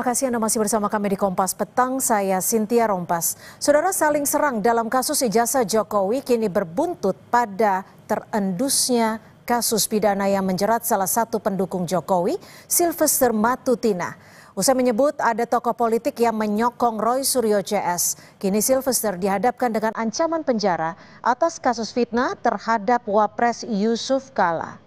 Terima kasih Anda masih bersama kami di Kompas Petang, saya Cynthia Rompas. Saudara, saling serang dalam kasus ijazah Jokowi kini berbuntut pada terendusnya kasus pidana yang menjerat salah satu pendukung Jokowi, Sylvester Matutina. Usai menyebut ada tokoh politik yang menyokong Roy Suryo CS, kini Sylvester dihadapkan dengan ancaman penjara atas kasus fitnah terhadap Wapres Yusuf Kala.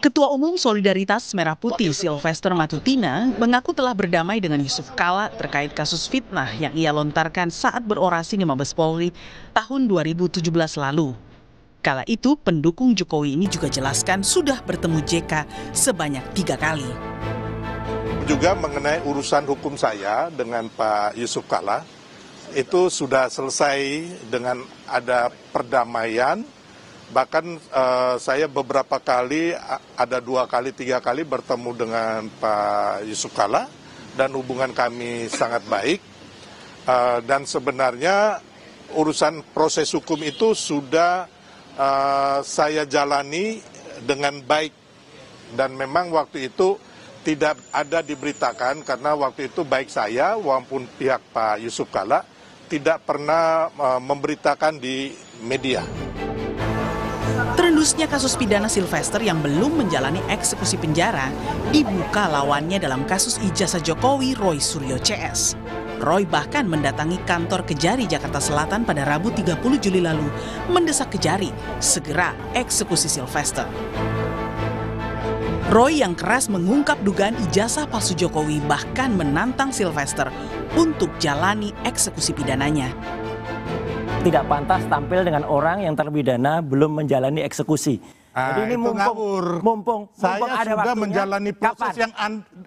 Ketua Umum Solidaritas Merah Putih Sylvester Matutina mengaku telah berdamai dengan Yusuf Kala terkait kasus fitnah yang ia lontarkan saat berorasi di Mabes Polri tahun 2017 lalu. Kala itu pendukung Jokowi ini juga jelaskan sudah bertemu JK sebanyak 3 kali. Juga mengenai urusan hukum saya dengan Pak Yusuf Kala, itu sudah selesai dengan ada perdamaian. Bahkan saya beberapa kali, ada 2 kali, 3 kali bertemu dengan Pak Yusuf Kala dan hubungan kami sangat baik. Dan sebenarnya urusan proses hukum itu sudah saya jalani dengan baik. Dan memang waktu itu tidak ada diberitakan karena waktu itu baik saya maupun pihak Pak Yusuf Kala tidak pernah memberitakan di media. Terendusnya kasus pidana Sylvester yang belum menjalani eksekusi penjara dibuka lawannya dalam kasus ijazah Jokowi Roy Suryo CS. Roy bahkan mendatangi kantor Kejari Jakarta Selatan pada Rabu 30 Juli lalu mendesak Kejari segera eksekusi Sylvester. Roy yang keras mengungkap dugaan ijazah palsu Jokowi bahkan menantang Sylvester untuk jalani eksekusi pidananya. Tidak pantas tampil dengan orang yang terpidana belum menjalani eksekusi. Jadi ini mumpung saya ada sudah waktunya, menjalani proses kapan? yang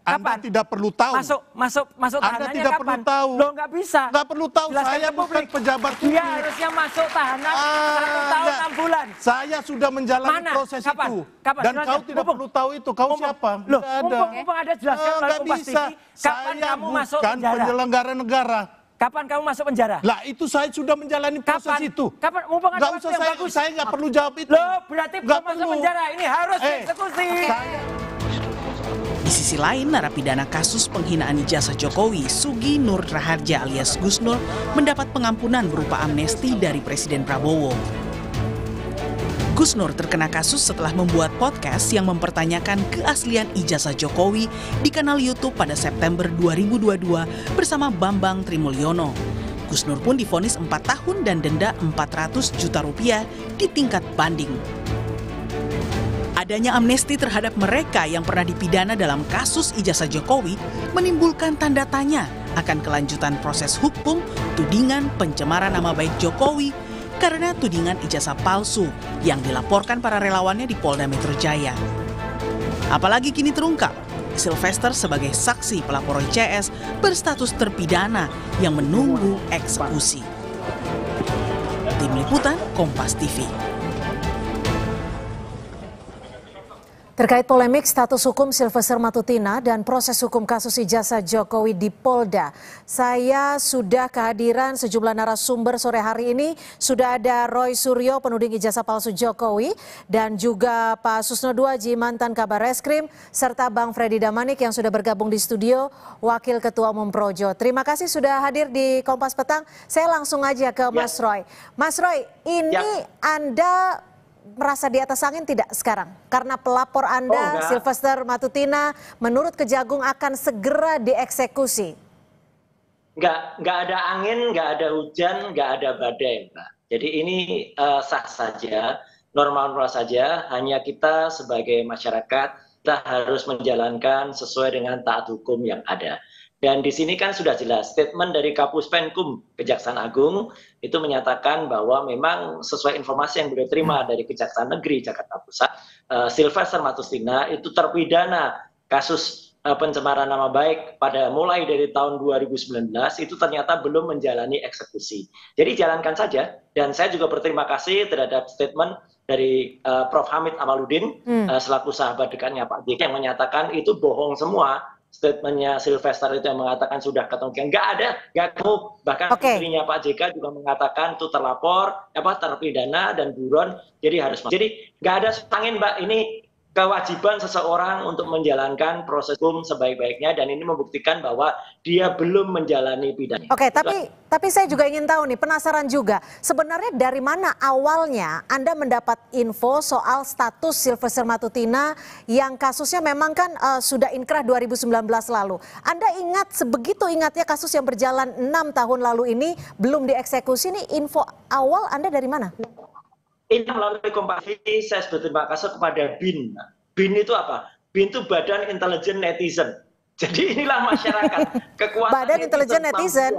Anda tidak perlu tahu. Masuk Anda tahanannya tidak kapan? perlu tahu. Loh, nggak bisa. Nggak perlu tahu, Jelaskan saya ke bukan publik. pejabat publik. Dia harusnya masuk tahanan 1 tahun 6 bulan. Saya sudah menjalani Mana? proses Kapan? itu. Kapan? Dan Jelaskan. kau tidak perlu tahu itu. Kau siapa? Loh, Nggak ada. mumpung ada jelaskan melalui Nggak Kompas bisa. TV. Kapan Saya kamu masuk bukan penjara? penyelenggara negara. Kapan kamu masuk penjara? Lah itu saya sudah menjalani proses Kapan? itu. Kapan? Mumpung ada Nggak waktu usah yang saya, bagus. saya nggak perlu jawab itu. Loh, berarti Nggak belum masuk perlu. penjara. Ini harus dieksekusi. Di sisi lain, narapidana kasus penghinaan ijazah Jokowi, Sugi Nur Raharja alias Gus Nur, mendapat pengampunan berupa amnesti dari Presiden Prabowo. Gus Nur terkena kasus setelah membuat podcast yang mempertanyakan keaslian ijazah Jokowi di kanal YouTube pada September 2022 bersama Bambang Trimulyono. Gus Nur pun divonis 4 tahun dan denda 400 juta rupiah di tingkat banding. Adanya amnesti terhadap mereka yang pernah dipidana dalam kasus ijazah Jokowi menimbulkan tanda tanya akan kelanjutan proses hukum tudingan pencemaran nama baik Jokowi karena tudingan ijazah palsu yang dilaporkan para relawannya di Polda Metro Jaya. Apalagi kini terungkap, Sylvester sebagai saksi pelapor Roy CS berstatus terpidana yang menunggu eksekusi. Tim Liputan Kompas TV. Terkait polemik status hukum Sylvester Matutina dan proses hukum kasus ijazah Jokowi di Polda, saya sudah kehadiran sejumlah narasumber sore hari ini. Sudah ada Roy Suryo, penuding ijazah palsu Jokowi, dan juga Pak Susno Duaji, mantan Kabar Reskrim, serta Bang Freddy Damanik yang sudah bergabung di studio, Wakil Ketua Umum Projo. Terima kasih sudah hadir di Kompas Petang. Saya langsung aja ke Mas Roy. Mas Roy, ini Anda merasa di atas angin tidak sekarang? Karena pelapor Anda, Sylvester Matutina, menurut Kejagung akan segera dieksekusi. Nggak ada angin, nggak ada hujan, nggak ada badai, Mbak. Jadi ini sah saja, normal-normal saja. Hanya kita sebagai masyarakat, kita harus menjalankan sesuai dengan taat hukum yang ada. Dan di sini kan sudah jelas statement dari Kapus Penkum Kejaksaan Agung itu menyatakan bahwa memang sesuai informasi yang beliau terima dari Kejaksaan Negeri Jakarta Pusat, Sylvester Matutina itu terpidana kasus pencemaran nama baik pada mulai dari tahun 2019 itu ternyata belum menjalani eksekusi. Jadi jalankan saja, dan saya juga berterima kasih terhadap statement dari Prof. Hamid Amaluddin selaku sahabat dekatnya Pak JK yang menyatakan itu bohong semua. Statementnya Sylvester itu yang mengatakan sudah ketemu, nggak ada, nggak ketemu. Bahkan istrinya Pak JK juga mengatakan itu terlapor, terpidana dan buron, jadi harus masuk. Jadi nggak ada angin, Mbak. Ini kewajiban seseorang untuk menjalankan proses hukum sebaik-baiknya, dan ini membuktikan bahwa dia belum menjalani pidana. Oke, tapi saya juga ingin tahu nih, penasaran juga, sebenarnya dari mana awalnya Anda mendapat info soal status Sylvester Matutina yang kasusnya memang kan sudah inkrah 2019 lalu. Anda ingat, sebegitu ingatnya kasus yang berjalan 6 tahun lalu ini belum dieksekusi, nih info awal Anda dari mana? Ini melalui Kompas TV, saya berterima kasih kepada BIN. BIN itu apa? BIN itu Badan Intelijen Netizen. Jadi inilah masyarakat. Kekuatan Badan Intelijen Netizen.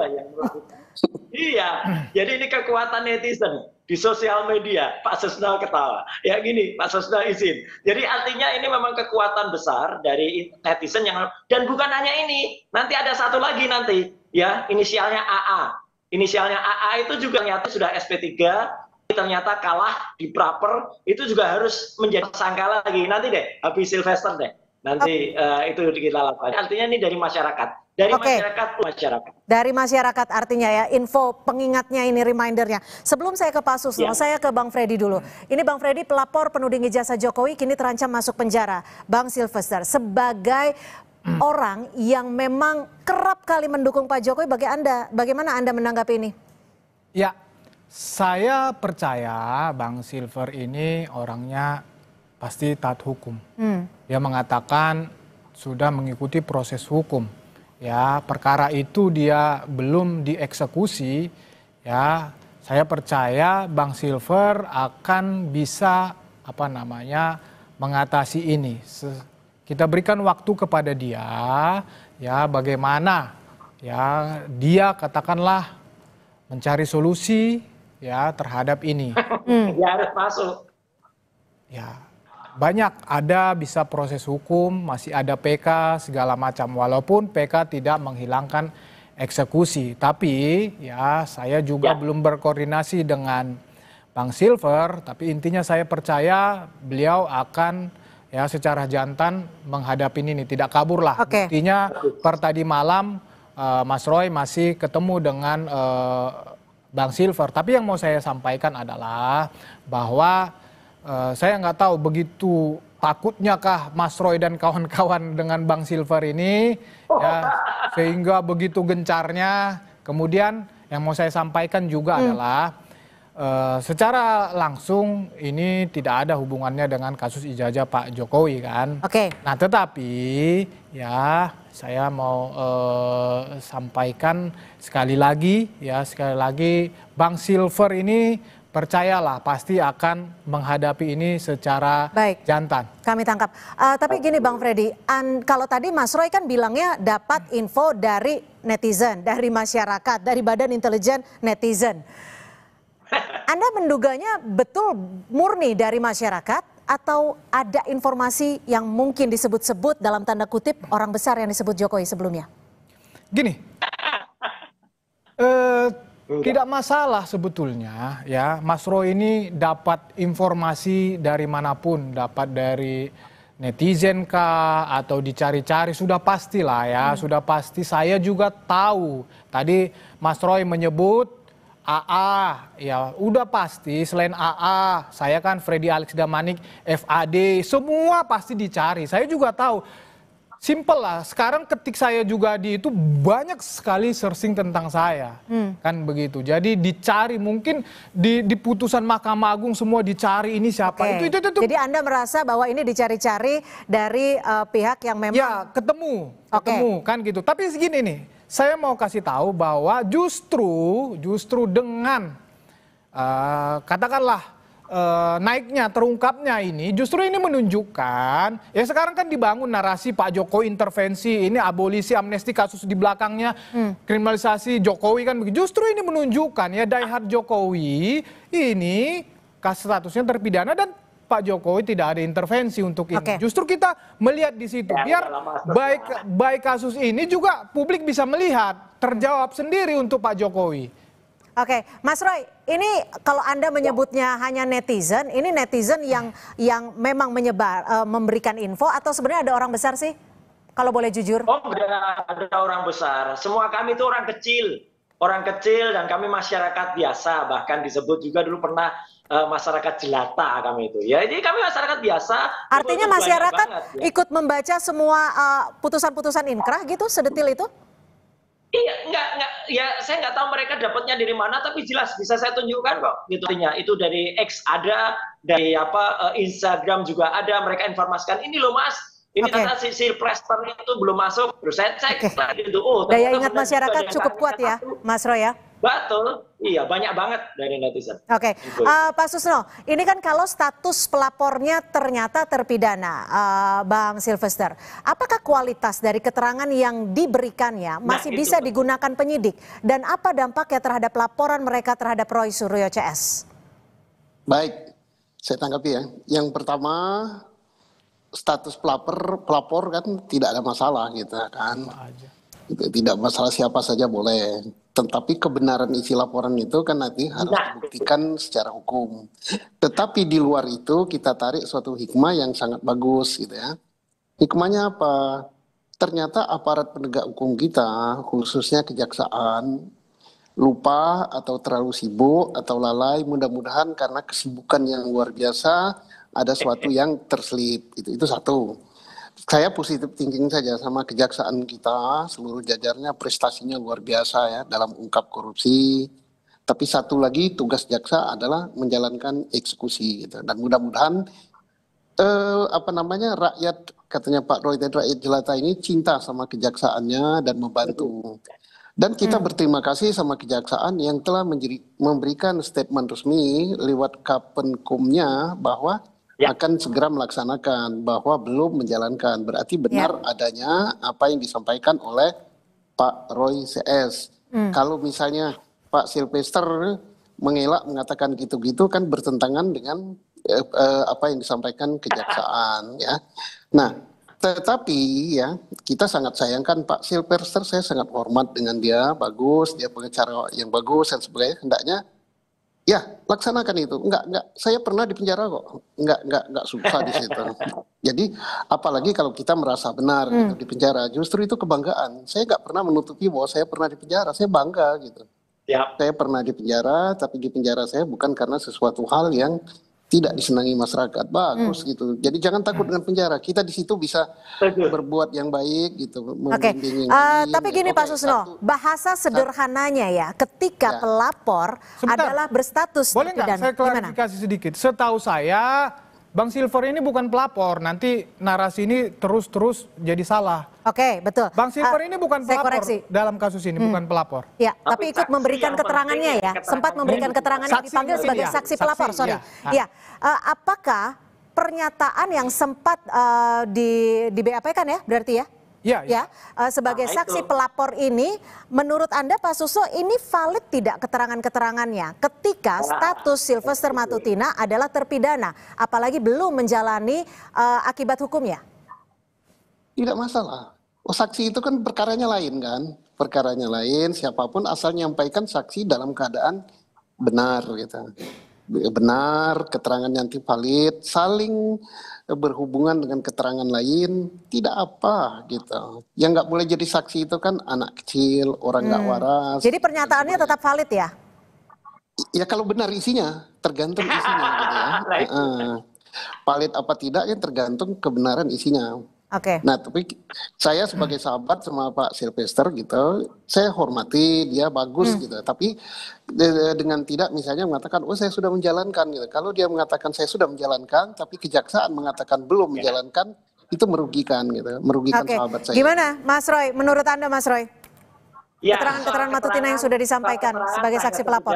Iya, jadi ini kekuatan netizen di sosial media. Pak Susno ketawa. Ya gini, Pak Susno izin. Jadi artinya ini memang kekuatan besar dari netizen yang, dan bukan hanya ini. Nanti ada satu lagi nanti, ya, inisialnya AA. Inisialnya AA itu juga ternyata sudah SP3. Ternyata kalah di praper, itu juga harus menjadi tersangka lagi. Nanti deh, habis Sylvester deh. Nanti itu kita lakukan. Artinya ini dari masyarakat. Dari masyarakat. Dari masyarakat artinya ya, info pengingatnya ini, remindernya. Sebelum saya ke Pak Susno, saya ke Bang Freddy dulu. Ini Bang Freddy, pelapor penuding ijazah Jokowi kini terancam masuk penjara. Bang Sylvester, sebagai orang yang memang kerap kali mendukung Pak Jokowi, bagaimana Anda menanggapi ini? Ya, saya percaya Bang Silver ini orangnya pasti taat hukum. Dia mengatakan sudah mengikuti proses hukum. Ya, perkara itu dia belum dieksekusi. Ya, saya percaya Bang Silver akan bisa mengatasi ini. Kita berikan waktu kepada dia, ya, bagaimana ya dia katakanlah mencari solusi ya terhadap ini. Ya harus masuk. Ya, banyak ada bisa proses hukum, masih ada PK segala macam. Walaupun PK tidak menghilangkan eksekusi, tapi ya saya juga belum berkoordinasi dengan Bang Silver. Tapi intinya saya percaya beliau akan ya secara jantan menghadapi ini, tidak kabur lah. Buktinya per tadi malam Mas Roy masih ketemu dengan Bang Silver. Tapi yang mau saya sampaikan adalah bahwa saya nggak tahu begitu takutnya kah Mas Roy dan kawan-kawan dengan Bang Silver ini, ya, sehingga begitu gencarnya. Kemudian yang mau saya sampaikan juga adalah secara langsung ini tidak ada hubungannya dengan kasus ijazah Pak Jokowi kan. Nah tetapi ya saya mau sampaikan sekali lagi Bang Silver ini percayalah pasti akan menghadapi ini secara jantan. Kami tangkap. Tapi gini Bang Freddy, kalau tadi Mas Roy kan bilangnya dapat info dari netizen, dari masyarakat, dari Badan Intelijen Netizen. Anda menduganya betul murni dari masyarakat atau ada informasi yang mungkin disebut-sebut dalam tanda kutip orang besar yang disebut Jokowi sebelumnya? Gini, tidak masalah sebetulnya ya, Mas Roy ini dapat informasi dari manapun, dapat dari netizen kah atau dicari-cari, sudah pastilah ya, sudah pasti. Saya juga tahu tadi Mas Roy menyebut AA, ya udah pasti. Selain AA, saya kan Freddy Alex Damanik, FAD, semua pasti dicari. Saya juga tahu. Simple lah, sekarang ketik saya juga di itu banyak sekali searching tentang saya. Kan begitu, jadi dicari, mungkin di putusan Mahkamah Agung semua dicari ini siapa. Itu. Jadi Anda merasa bahwa ini dicari-cari dari pihak yang memang... Ya, ketemu kan gitu. Tapi segini nih, saya mau kasih tahu bahwa justru dengan katakanlah naiknya, terungkapnya ini, justru ini menunjukkan, ya sekarang kan dibangun narasi Pak Jokowi intervensi, ini abolisi amnesti, kasus di belakangnya, kriminalisasi Jokowi kan begitu. Justru ini menunjukkan ya die hard Jokowi ini statusnya terpidana dan Pak Jokowi tidak ada intervensi untuk ini. Oke. Justru kita melihat di situ. Biar baik kasus ini juga publik bisa melihat, terjawab sendiri untuk Pak Jokowi. Oke, Mas Roy, ini kalau Anda menyebutnya hanya netizen, ini netizen yang memang memberikan info atau sebenarnya ada orang besar sih? Kalau boleh jujur. Oh, ada orang besar. Semua kami itu orang kecil dan kami masyarakat biasa, bahkan disebut juga dulu pernah masyarakat jelata kami itu. Ya, jadi kami masyarakat biasa. Artinya masyarakat ikut membaca semua putusan-putusan inkrah gitu, sedetil itu? Iya, enggak, ya saya nggak tahu mereka dapatnya dari mana, tapi jelas bisa saya tunjukkan kok. Gitu. Itu dari X ada, dari Instagram juga ada, mereka informasikan, ini loh Mas, ini ternyata si Preston itu belum masuk. Terus saya cek gitu. Oh, daya ingat masyarakat cukup kuat ya, Mas Roy ya? Betul, iya banyak banget dari netizen. Oke, Pak Susno, ini kan kalau status pelapornya ternyata terpidana, Bang Silvester, apakah kualitas dari keterangan yang diberikannya masih bisa digunakan penyidik? Dan apa dampaknya terhadap laporan mereka terhadap Roy Suryo CS? Baik, saya tanggapi ya. Yang pertama, status pelapor kan tidak ada masalah gitu kan. Tidak masalah, siapa saja boleh. Tetapi kebenaran isi laporan itu kan nanti harus dibuktikan secara hukum. Tetapi di luar itu kita tarik suatu hikmah yang sangat bagus gitu ya. Hikmahnya apa? Ternyata aparat penegak hukum kita, khususnya kejaksaan, lupa atau terlalu sibuk atau lalai, mudah-mudahan karena kesibukan yang luar biasa ada suatu yang terselip. Itu satu. Saya positif thinking saja sama kejaksaan kita, seluruh jajarnya prestasinya luar biasa ya dalam ungkap korupsi. Tapi satu lagi tugas jaksa adalah menjalankan eksekusi gitu. Dan mudah-mudahan rakyat, katanya Pak Roy tadi, rakyat jelata ini cinta sama kejaksaannya dan membantu. Dan kita berterima kasih sama kejaksaan yang telah memberikan statement resmi lewat Kapenkumnya bahwa akan segera melaksanakan, bahwa belum menjalankan. Berarti benar adanya apa yang disampaikan oleh Pak Roy CS. Kalau misalnya Pak Silvester mengelak mengatakan gitu-gitu kan bertentangan dengan apa yang disampaikan kejaksaan ya. Nah, tetapi ya kita sangat sayangkan Pak Silvester, saya sangat hormat dengan dia, bagus, dia pengacara yang bagus dan sebagainya, hendaknya ya, laksanakan itu. Enggak, saya pernah di penjara kok. Enggak susah di situ. Jadi, apalagi kalau kita merasa benar gitu, di penjara, justru itu kebanggaan. Saya enggak pernah menutupi bahwa saya pernah di penjara, saya bangga gitu. Saya pernah di penjara, tapi di penjara saya bukan karena sesuatu hal yang tidak disenangi masyarakat, bagus gitu. Jadi jangan takut dengan penjara. Kita di situ bisa berbuat yang baik gitu. Tapi gini Pak Susno, bahasa sederhananya ya, ketika pelapor adalah berstatus boleh nggak saya klarifikasi sedikit? Setahu saya, Bang Silver ini bukan pelapor. Nanti narasi ini terus jadi salah. Oke, betul. Bang Silver ini bukan pelapor dalam kasus ini, bukan pelapor. Ya, tapi ikut memberikan keterangannya ya. Sempat memberikan keterangannya, dipanggil sebagai saksi pelapor, sorry. Ya, apakah pernyataan yang sempat di BAP kan ya, berarti ya? Ya, sebagai saksi pelapor ini, menurut Anda Pak Susno ini valid tidak keterangan-keterangannya ketika status Silvester Matutina adalah terpidana, apalagi belum menjalani akibat hukumnya? Tidak masalah. Saksi itu kan perkaranya lain kan, perkaranya lain. Siapapun asal nyampaikan saksi dalam keadaan benar gitu. Benar, keterangan yang valid, saling berhubungan dengan keterangan lain, tidak apa gitu. Yang nggak boleh jadi saksi itu kan anak kecil, orang nggak waras. Jadi pernyataannya tetap valid ya? Ya kalau benar isinya, tergantung isinya gitu ya. Valid apa tidaknya tergantung kebenaran isinya. Nah, tapi saya sebagai sahabat sama Pak Silvester gitu, saya hormati dia bagus gitu. Tapi dengan tidak misalnya mengatakan, oh saya sudah menjalankan gitu. Kalau dia mengatakan saya sudah menjalankan, tapi kejaksaan mengatakan belum menjalankan, itu merugikan gitu, merugikan sahabat saya. Gimana, Mas Roy? Menurut Anda, Mas Roy? Keterangan Matutina yang sudah disampaikan sebagai saksi pelapor.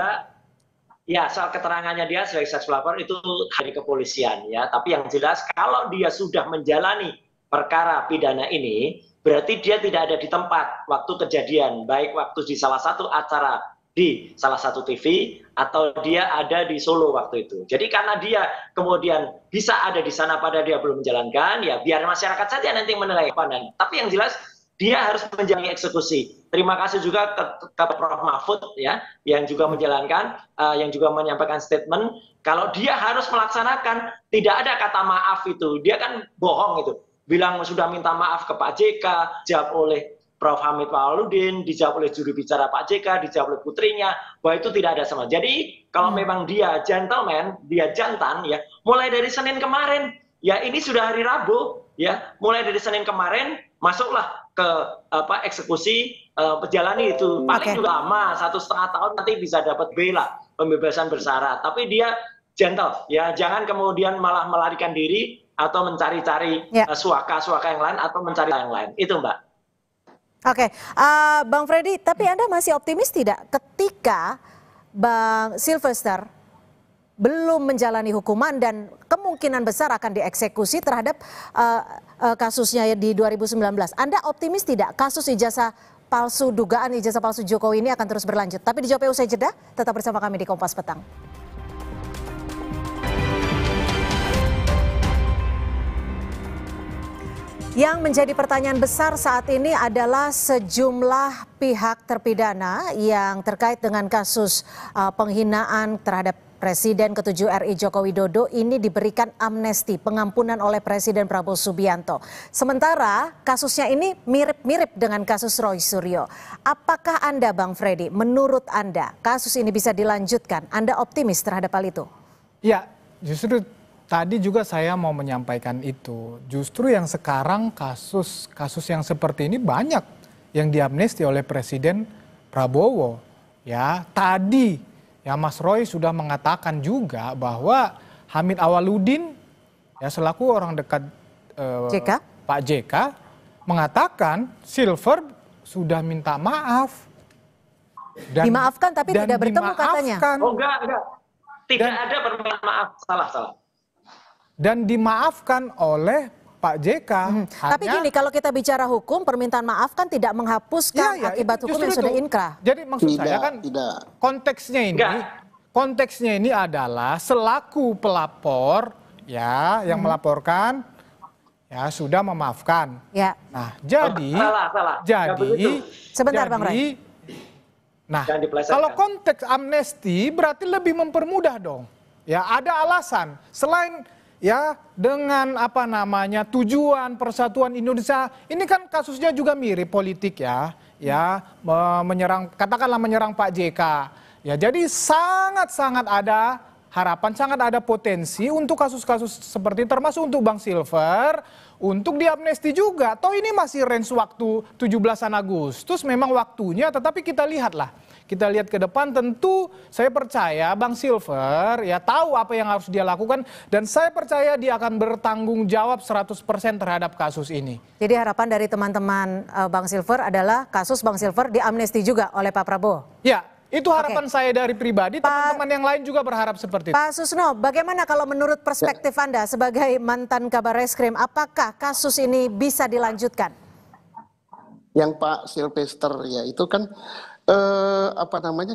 Ya, soal keterangannya dia sebagai saksi pelapor itu dari kepolisian ya. Tapi yang jelas kalau dia sudah menjalani perkara pidana ini, berarti dia tidak ada di tempat waktu kejadian, baik waktu di salah satu acara di salah satu TV atau dia ada di Solo waktu itu. Jadi karena dia kemudian bisa ada di sana pada dia belum menjalankan, ya biar masyarakat saja nanti menilai pandangan. Tapi yang jelas dia harus menjalani eksekusi. Terima kasih juga ke Prof. Mahfud ya, yang juga menjalankan, yang juga menyampaikan statement kalau dia harus melaksanakan, tidak ada kata maaf itu. Dia kan bohong itu. Bilang sudah minta maaf ke Pak JK, jawab oleh Prof. Hamid Pawaludin, dijawab oleh juru bicara Pak JK, dijawab oleh putrinya, bahwa itu tidak ada sama. Jadi kalau memang dia gentleman, dia jantan ya, mulai dari Senin kemarin, ya ini sudah hari Rabu, ya mulai dari Senin kemarin masuklah ke eksekusi, menjalani itu paling juga lama 1,5 tahun nanti bisa dapat bela pembebasan bersyarat. Tapi dia gentle, ya jangan kemudian malah melarikan diri atau mencari-cari suaka-suaka yang lain atau mencari yang lain. Itu Mbak. Oke, Bang Freddy, tapi Anda masih optimis tidak ketika Bang Sylvester belum menjalani hukuman dan kemungkinan besar akan dieksekusi terhadap kasusnya di 2019. Anda optimis tidak kasus ijazah palsu, dugaan ijazah palsu Jokowi ini akan terus berlanjut? Tapi dijawab usai jeda, tetap bersama kami di Kompas Petang. Yang menjadi pertanyaan besar saat ini adalah sejumlah pihak terpidana yang terkait dengan kasus penghinaan terhadap Presiden ke-7 RI Joko Widodo ini diberikan amnesti, pengampunan oleh Presiden Prabowo Subianto. Sementara kasusnya ini mirip-mirip dengan kasus Roy Suryo. Apakah Anda, Bang Freddy, menurut Anda kasus ini bisa dilanjutkan? Anda optimis terhadap hal itu? Ya, justru tadi juga saya mau menyampaikan itu. Justru yang sekarang kasus yang seperti ini banyak yang diamnesti oleh Presiden Prabowo. Ya, tadi ya Mas Roy sudah mengatakan juga bahwa Hamid Awaludin ya selaku orang dekat Pak JK mengatakan Silver sudah minta maaf. Dan, dimaafkan tapi tidak bertemu katanya. Oh enggak. Tidak ada permintaan maaf, salah. Dan dimaafkan oleh Pak JK. Tapi gini, kalau kita bicara hukum, permintaan maaf kan tidak menghapuskan akibat hukum yang sudah inkrah. Jadi maksud saya kan konteksnya ini adalah selaku pelapor ya yang melaporkan ya sudah memaafkan. Ya. Nah, jadi sebentar Bang Ray. Nah, kalau konteks amnesti berarti lebih mempermudah dong. Ya, ada alasan selain ya dengan tujuan persatuan Indonesia. Ini kan kasusnya juga mirip politik ya menyerang Pak JK. Ya, jadi sangat ada harapan, sangat ada potensi untuk kasus-kasus seperti termasuk untuk Bang Silver untuk diamnesti juga. Toh ini masih range waktu 17 Agustus memang waktunya, tetapi kita lihatlah. Kita lihat ke depan, tentu saya percaya Bang Silver ya tahu apa yang harus dia lakukan dan saya percaya dia akan bertanggung jawab 100% terhadap kasus ini. Jadi harapan dari teman-teman Bang Silver adalah kasus Bang Silver diamnesti juga oleh Pak Prabowo? Ya, itu harapan saya dari pribadi, teman-teman yang lain juga berharap seperti itu. Pak Susno, bagaimana kalau menurut perspektif Anda sebagai mantan Kabar Reskrim, apakah kasus ini bisa dilanjutkan? Yang Pak Sylvester ya itu kan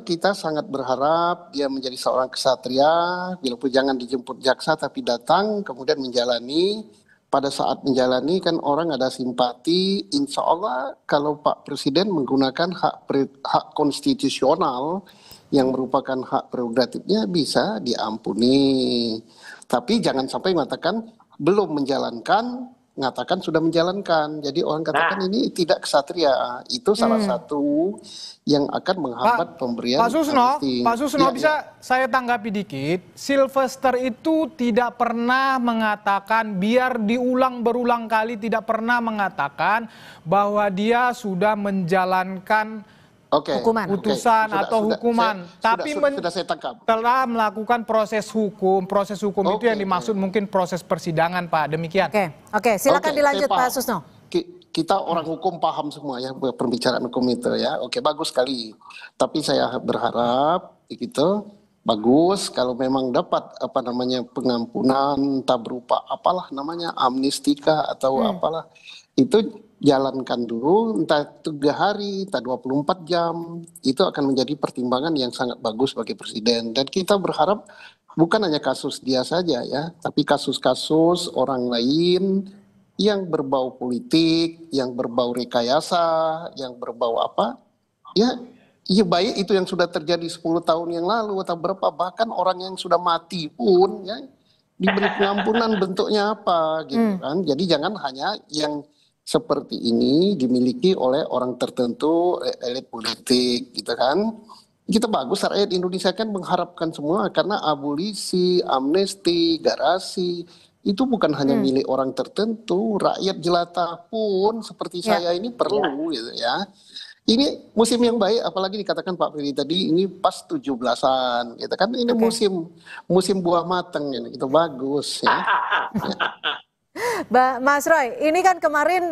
kita sangat berharap dia menjadi seorang kesatria, biarpun jangan dijemput jaksa tapi datang kemudian menjalani. Pada saat menjalani kan orang ada simpati, insya Allah kalau Pak Presiden menggunakan hak konstitusional yang merupakan hak prerogatifnya bisa diampuni. Tapi jangan sampai mengatakan belum menjalankan, mengatakan sudah menjalankan. Jadi orang katakan ini tidak kesatria. Itu salah satu yang akan menghambat pemberian amnesti. Pak Susno bisa saya tanggapi dikit. Sylvester itu tidak pernah mengatakan, biar diulang berulang kali, tidak pernah mengatakan bahwa dia sudah menjalankan putusan atau hukuman. Tapi telah melakukan proses hukum. Proses hukum itu yang dimaksud mungkin proses persidangan, Pak. Demikian. Oke, silakan dilanjut Pak Susno. Kita orang hukum paham semua ya pembicaraan hukum itu ya. Oke, bagus sekali. Tapi saya berharap gitu bagus kalau memang dapat pengampunan entah berupa amnestika atau apalah. Itu jalankan dulu, entah 3 hari, entah 24 jam, itu akan menjadi pertimbangan yang sangat bagus bagi Presiden. Dan kita berharap bukan hanya kasus dia saja ya, tapi kasus-kasus orang lain yang berbau politik, yang berbau rekayasa, yang berbau apa, ya, ya baik itu yang sudah terjadi 10 tahun yang lalu atau berapa, bahkan orang yang sudah mati pun ya diberi pengampunan bentuknya apa gitu kan. Jadi jangan hanya yang seperti ini dimiliki oleh orang tertentu, elit politik gitu kan. Kita bagus, rakyat Indonesia kan mengharapkan semua, karena abolisi, amnesti, garasi itu bukan hanya milik orang tertentu, rakyat jelata pun seperti saya ini perlu gitu ya. Ini musim yang baik, apalagi dikatakan Pak Freddy tadi, ini pas 17-an gitu kan. Ini musim buah matang ini, itu bagus ya. Mas Roy, ini kan kemarin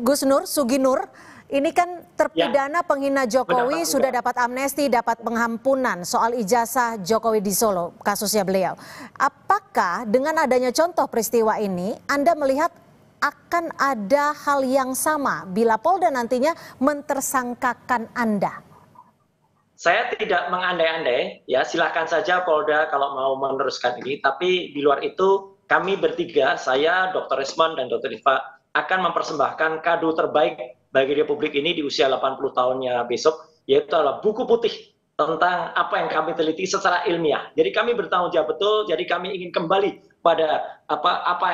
Gus Nur, Sugi Nur, ini kan terpidana penghina Jokowi sudah dapat amnesti, dapat pengampunan soal ijazah Jokowi di Solo, kasusnya beliau. Apakah dengan adanya contoh peristiwa ini, Anda melihat akan ada hal yang sama bila Polda nantinya mentersangkakan Anda? Saya tidak mengandai-andai, ya silakan saja Polda kalau mau meneruskan ini. Tapi di luar itu kami bertiga, saya, Dr. Resman dan Dr. Diva akan mempersembahkan kado terbaik bagi Republik ini di usia 80 tahunnya besok, yaitu adalah buku putih tentang apa yang kami teliti secara ilmiah. Jadi kami bertanggung jawab betul. Jadi kami ingin kembali pada apa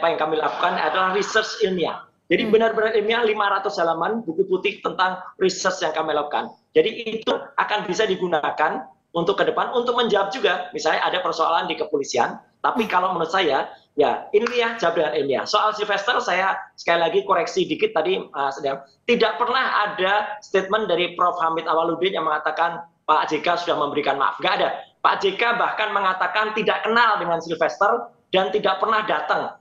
yang kami lakukan adalah research ilmiah. Jadi benar-benar ilmiah, 500 halaman buku putih tentang research yang kami lakukan. Jadi itu akan bisa digunakan untuk ke depan untuk menjawab juga misalnya ada persoalan di kepolisian. Tapi kalau menurut saya ya ilmiah jawab dengan ilmiah. Soal Sylvester saya sekali lagi koreksi dikit tadi tidak pernah ada statement dari Prof. Hamid Awaludin yang mengatakan Pak JK sudah memberikan maaf. Nggak ada. Pak JK bahkan mengatakan tidak kenal dengan Sylvester dan tidak pernah datang.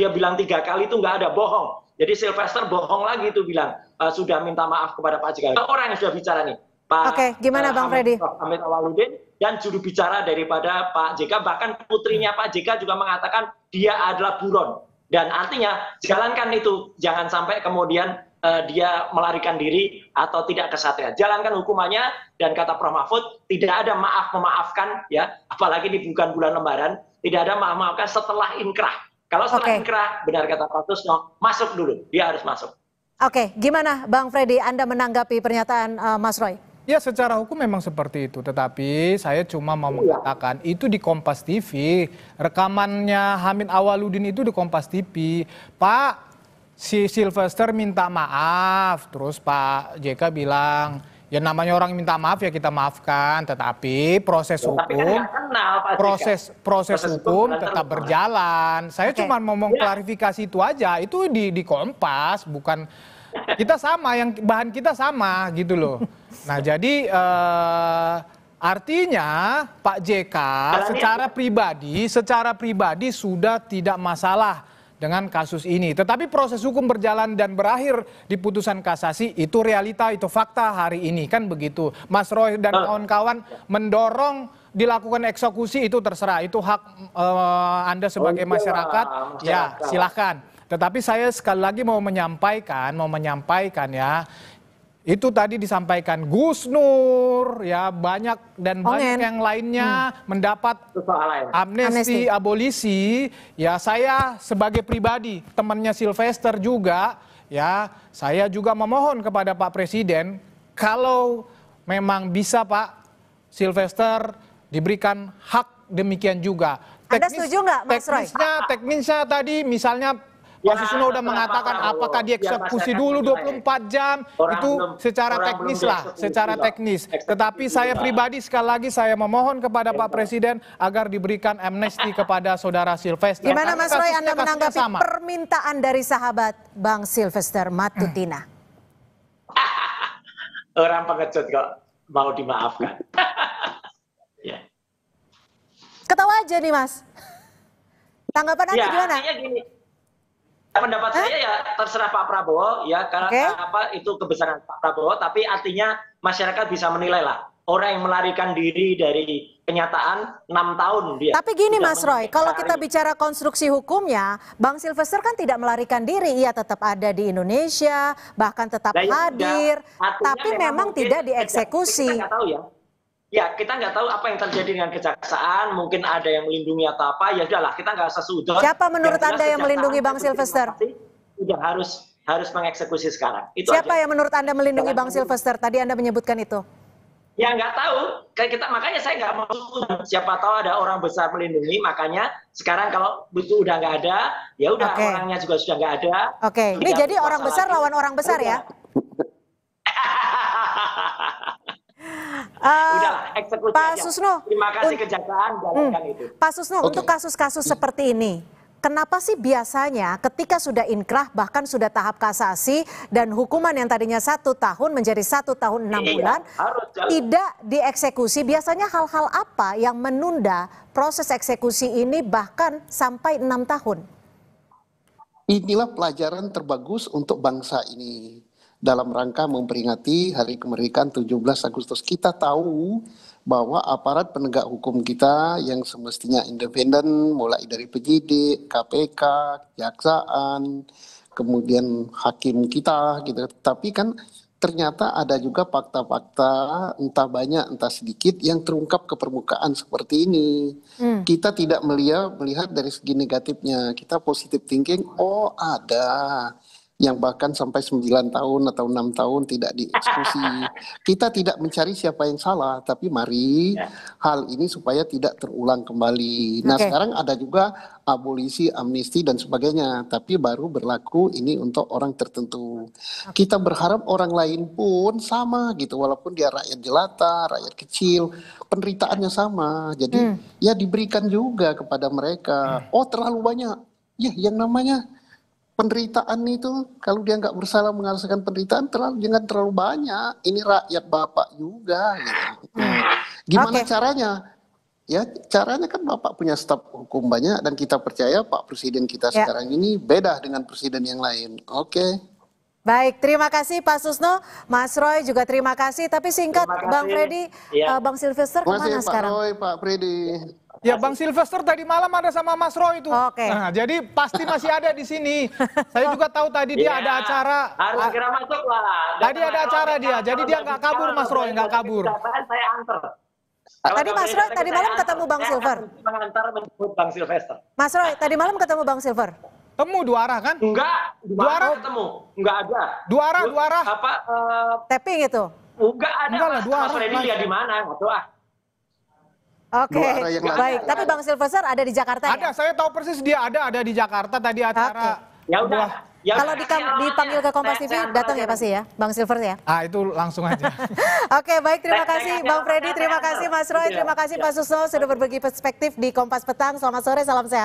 Dia bilang 3 kali itu nggak ada, bohong. Jadi Sylvester bohong lagi itu bilang sudah minta maaf kepada Pak JK. Orang yang sudah bicara nih, Pak gimana Bang Freddy? Hamid Awaludin dan juru bicara daripada Pak JK, bahkan putrinya Pak JK juga mengatakan dia adalah buron. Dan artinya jalankan itu, jangan sampai kemudian dia melarikan diri atau tidak kesatria. Jalankan hukumannya, dan kata Prof. Mahfud tidak ada maaf memaafkan ya, apalagi di bulan Lebaran, tidak ada maaf memaafkan setelah inkrah. Kalau setelah inkrah, benar kata Pak Tusno, masuk dulu, dia harus masuk. Oke, gimana Bang Freddy, Anda menanggapi pernyataan Mas Roy? Ya secara hukum memang seperti itu, tetapi saya cuma mau mengatakan itu di Kompas TV, rekamannya Hamid Awaludin itu di Kompas TV. Pak, si Sylvester minta maaf, terus Pak JK bilang, ya namanya orang minta maaf ya kita maafkan, tetapi proses hukum, proses hukum tetap berjalan. Saya cuma mau klarifikasi itu aja, itu di Kompas, bukan kita sama, yang bahan kita sama gitu loh. Nah jadi artinya Pak JK secara pribadi sudah tidak masalah dengan kasus ini. Tetapi proses hukum berjalan dan berakhir di putusan kasasi, itu realita, itu fakta hari ini kan begitu. Mas Roy dan kawan-kawan mendorong dilakukan eksekusi itu terserah, itu hak Anda sebagai masyarakat, ya silahkan. Tetapi saya sekali lagi mau menyampaikan ya, itu tadi disampaikan Gus Nur ya, banyak yang lainnya mendapat amnesti, abolisi. Ya saya sebagai pribadi temannya Sylvester juga ya, saya juga memohon kepada Pak Presiden kalau memang bisa Pak Sylvester diberikan hak demikian juga. Anda setuju nggak Mas Roy? Teknisnya tadi misalnya Pak Susno udah mengatakan apakah dieksekusi dulu 24 jam, itu secara teknis lah, secara teknis. Tetapi saya pribadi sekali lagi saya memohon kepada Pak Presiden agar diberikan amnesti kepada saudara Sylvester. Gimana Mas Roy, Anda menanggapi permintaan dari sahabat Bang Sylvester Matutina? Orang pengecut kok mau dimaafkan. Ketawa aja nih Mas. Tanggapan Anda gimana? Gini. Pendapat saya ya terserah Pak Prabowo ya, karena apa itu kebesaran Pak Prabowo, tapi artinya masyarakat bisa menilai lah. orang yang melarikan diri dari kenyataan 6 tahun dia. Tapi gini Mas Roy, kalau kita bicara konstruksi hukumnya, Bang Silvester kan tidak melarikan diri, ia tetap ada di Indonesia, bahkan tetap hadir, tapi memang tidak dieksekusi. Kita nggak tahu ya. Ya, kita nggak tahu apa yang terjadi dengan kejaksaan, mungkin ada yang melindungi atau apa, ya udahlah, kita nggak usah sudut. Siapa menurut Anda yang melindungi Bang Silvester? Sudah harus mengeksekusi sekarang. Itu Siapa aja. yang menurut Anda melindungi Bang Silvester? Tadi Anda menyebutkan itu. Ya nggak tahu, makanya saya nggak mau. Siapa tahu ada orang besar melindungi, makanya sekarang kalau itu udah nggak ada, ya udah orangnya juga sudah nggak ada. Oke, ini jadi orang besar lawan orang besar ya? Udah, eksekusi Pak aja. Susno, terima kasih kejaksaan jalankan itu. Pak Susno, untuk kasus-kasus seperti ini, kenapa sih biasanya ketika sudah inkrah bahkan sudah tahap kasasi dan hukuman yang tadinya 1 tahun menjadi 1 tahun 6 bulan tidak dieksekusi? Biasanya hal-hal apa yang menunda proses eksekusi ini bahkan sampai 6 tahun? Inilah pelajaran terbagus untuk bangsa ini. Dalam rangka memperingati Hari Kemerdekaan 17 Agustus, kita tahu bahwa aparat penegak hukum kita yang semestinya independen, mulai dari penyidik, KPK, kejaksaan, kemudian hakim kita, gitu. Tapi kan ternyata ada juga fakta-fakta, entah banyak, entah sedikit, yang terungkap ke permukaan seperti ini. Kita tidak melihat dari segi negatifnya, kita positive thinking, oh ada yang bahkan sampai 9 tahun atau 6 tahun tidak dieksekusi. Kita tidak mencari siapa yang salah, tapi mari hal ini supaya tidak terulang kembali. Nah sekarang ada juga abolisi, amnesti dan sebagainya, tapi baru berlaku ini untuk orang tertentu. Kita berharap orang lain pun sama gitu, walaupun dia rakyat jelata, rakyat kecil, penderitaannya sama. Jadi ya diberikan juga kepada mereka. Oh terlalu banyak, ya yang namanya penderitaan itu, kalau dia nggak bersalah menghasilkan penderitaan, jangan terlalu banyak. Ini rakyat Bapak juga. Gitu. Gimana caranya? Ya caranya kan Bapak punya staf hukum banyak dan kita percaya Pak Presiden kita sekarang ini beda dengan presiden yang lain. Baik, terima kasih Pak Susno, Mas Roy juga terima kasih. Tapi singkat Bang Freddy, Bang Silvester kemana sekarang? Pak Roy, Pak Freddy. Ya Bang Silvester tadi malam ada sama Mas Roy itu. Nah, jadi pasti masih ada di sini. Saya juga tahu tadi dia ada acara. Harus segera masuk lah. Tadi ada acara dia, jadi dia nggak kabur Mas Roy, nggak kabur. Saya antar. Tadi Mas Roy tadi malam ketemu Bang Silver. Mengantar menjemput Bang Silvester. Mas Roy tadi malam ketemu Bang Silver. Temu 2 arah kan? Enggak, dua arah ketemu. Enggak ada. 2 arah, 2 arah. Apa? Tapping itu? Enggak ada. Enggak lah, 2 arah. Mas Freddy dia di mana? Enggak tahu ah. Oke, baik. Tapi Bang Silvester ada di Jakarta ya? Ada, saya tahu persis dia ada di Jakarta tadi acara. Ya udah. Kalau dipanggil ke Kompas TV datang ya pasti ya, Bang Silver ya? Itu langsung aja. Oke, baik, terima kasih Bang Freddy, terima kasih Mas Roy, terima kasih Pak Susno sudah berbagi perspektif di Kompas Petang. Selamat sore, salam sehat.